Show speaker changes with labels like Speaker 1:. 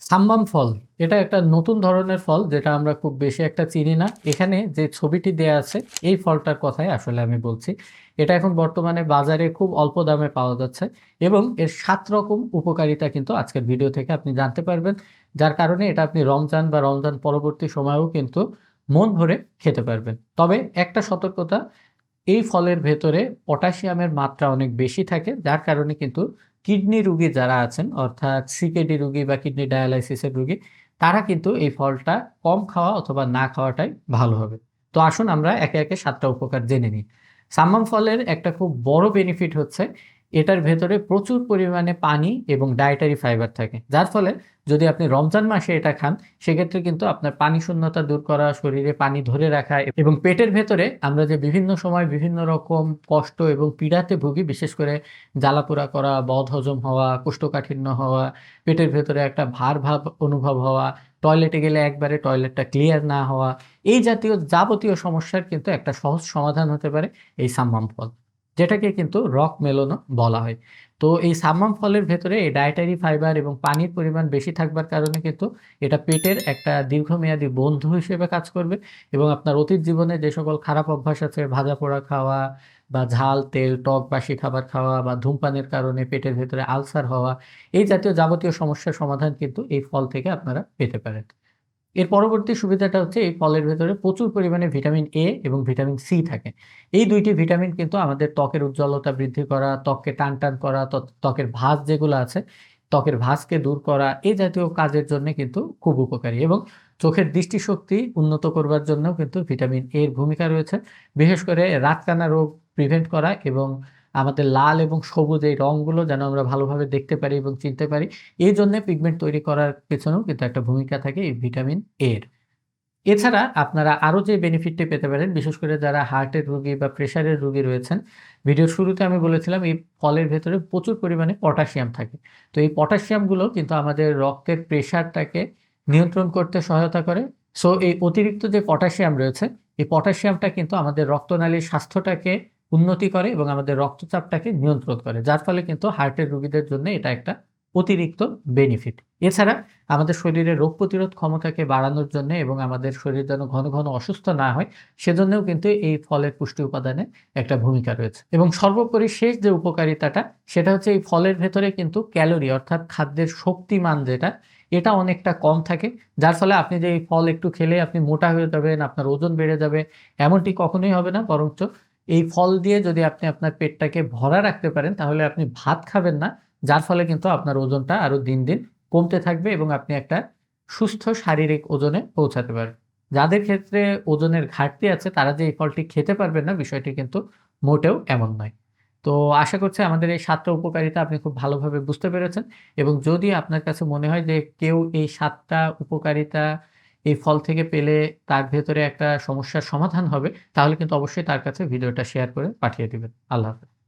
Speaker 1: সাম্মাম ফল এটা একটা নতুন ধরনের ফল যেটা আমরা খুব বেশি একটা চিনি না। এখানে যে ছবিটি দেয়া আছে এই ফলটার কথাই আসলে আমি বলছি। এটা এখন বর্তমানে বাজারে খুব অল্প দামে পাওয়া যাচ্ছে এবং এর ৭ রকম উপকারিতা কিন্তু আজকের ভিডিও থেকে আপনি জানতে পারবেন। যার কারণে এটা আপনি রমজান বা রমজান পরবর্তী সময়েও কিন্তু মন ভরে খেতে পারবেন। তবে একটা সতর্কতা, এই ফলের ভেতরে পটাশিয়ামের মাত্রা অনেক বেশি থাকে, যার কারণে কিন্তু কিডনি রোগী যারা আছেন অর্থাৎ সিকেডি রোগী বা কিডনি ডায়ালাইসিসের রোগী, তারা কিন্তু এই ফলটা কম খাওয়া অথবা না খাওয়াটাই ভালো হবে। তো আসুন আমরা একে, একে ৭ টা উপকার জেনে নিই। সাম্মাম ফলের একটা খুব বড় বেনিফিট হচ্ছে এটার ভেতরে প্রচুর পরিমাণে পানি এবং ডায়েটারি ফাইবার থাকে। যার ফলে যদি আপনি রমজান মাসে এটা খান, সেক্ষেত্রে কিন্তু আপনার পানি শূন্যতা দূর করা, শরীরে পানি ধরে রাখা এবং পেটের ভেতরে আমরা যে বিভিন্ন সময় বিভিন্ন রকম কষ্ট এবং পীড়াতে ভুগি, বিশেষ করে জ্বালাপোড়া করা, বদহজম হওয়া, কোষ্ঠকাঠিন্য হওয়া, পেটের ভেতরে একটা ভার ভাব অনুভব হওয়া, টয়লেটে গেলে একবারে টয়লেটটা ক্লিয়ার না হওয়া, এই জাতীয় যাবতীয় সমস্যার কিন্তু একটা সহজ সমাধান হতে পারে এই সাম্মাম ফল। যেটাকে কিন্তু রক মেলনও বলা হয়। তো এই সাম্মাম ফলের ভেতরে এই ডায়েটারি ফাইবার এবং পানির পরিমাণ বেশি থাকবার কারণে কিন্তু এটা পেটের একটা দীর্ঘমেয়াদী বন্ধু হিসেবে কাজ করবে এবং আপনার অতীত জীবনে যে সকল খারাপ অভ্যাস আছে, ভাজাপোড়া খাওয়া বা ঝাল, তেল, টক, বাসি খাবার খাওয়া বা ধূমপানের কারণে পেটের ভেতরে আলসার হওয়া, এই জাতীয় যাবতীয় সমস্যার সমাধান কিন্তু এই ফল থেকে আপনারা পেতে পারেন। এর পরবর্তী সুবিধাটা হচ্ছে এই ফলের ভেতরে প্রচুর পরিমাণে ভিটামিন এ এবং ভিটামিন সি থাকে। এই ২ টি ভিটামিন কিন্তু আমাদের ত্বকের উজ্জ্বলতা বৃদ্ধি করা, ত্বককে টানটান করা, ত্বকের ভাঁজ যেগুলো আছে, ত্বকের ভাঁজকে দূর করা, এই জাতীয় কাজের জন্যে কিন্তু খুব উপকারী এবং চোখের দৃষ্টিশক্তি উন্নত করবার জন্যও কিন্তু ভিটামিন এ এর ভূমিকা রয়েছে। বিশেষ করে রাতকানা রোগ প্রিভেন্ট করা এবং আমাদের লাল এবং সবুজ এই রংগুলো যেন আমরা ভালোভাবে দেখতে পারি এবং চিনতে পারি, এইজন্যে পিগমেন্ট তৈরি করার পেছনেও কিন্তু একটা ভূমিকা থাকে এই ভিটামিন এর। এছাড়া আপনারা আরো যে বেনিফিটটি পেতে পারেন, বিশেষ করে যারা হার্টের রোগী বা প্রেশারের রোগী রয়েছেন, ভিডিওর শুরুতে আমি বলেছিলাম এই ফলের ভেতরে প্রচুর পরিমাণে পটাশিয়াম থাকে। তো এই পটাশিয়ামগুলো কিন্তু আমাদের রক্তের প্রেশারটাকে নিয়ন্ত্রণ করতে সহায়তা করে। সো এই অতিরিক্ত যে পটাশিয়াম রয়েছে, এই পটাশিয়ামটা কিন্তু আমাদের রক্তনালীর স্বাস্থ্যটাকে উন্নতি করে এবং আমাদের রক্তচাপটাকে নিয়ন্ত্রণ করে। যার ফলে কিন্তু হার্টের রোগীদের জন্য এটা একটা অতিরিক্ত বেনিফিট। এছাড়া আমাদের শরীরে রোগ প্রতিরোধ ক্ষমতাকে বাড়ানোর জন্যে এবং আমাদের শরীর যেন ঘন, ঘন অসুস্থ না হয়, সেজন্যেও কিন্তু এই ফলের পুষ্টি উপাদানে একটা ভূমিকা রয়েছে। এবং সর্বোপরি শেষ যে উপকারিতাটা, সেটা হচ্ছে এই ফলের ভেতরে কিন্তু ক্যালোরি অর্থাৎ খাদ্যের শক্তিমান যেটা, এটা অনেকটা কম থাকে। যার ফলে আপনি যে এই ফল একটু খেলে আপনি মোটা হয়ে যাবেন, আপনার ওজন বেড়ে যাবে, এমনটি কখনোই হবে না। বরঞ্চ এই ফল দিয়ে যদি আপনি আপনার পেটটাকে ভরা রাখতে পারেন, তাহলে আপনি ভাত খাবেন না। যার ফলে কিন্তু আপনার ওজনটা আরো দিন, দিন কমতে থাকবে এবং আপনি একটা সুস্থ শারীরিক ওজনে পৌঁছাতে পারবেন। যাদের ক্ষেত্রে ওজনের ঘাটতি আছে তারা যে এই ফলটি খেতে পারবেন না, বিষয়টি কিন্তু মোটেও এমন নয়। তো আশা করছি আমাদের এই ৭ টা উপকারিতা আপনি খুব ভালোভাবে বুঝতে পেরেছেন এবং যদি আপনার কাছে মনে হয় যে কেউ এই ৭ টা উপকারিতা এই ফল থেকে পেলে তার ভেতরে একটা সমস্যার সমাধান হবে, তাহলে কিন্তু অবশ্যই তার কাছে ভিডিওটা শেয়ার করে পাঠিয়ে দিবেন। আল্লাহ হাফেজ।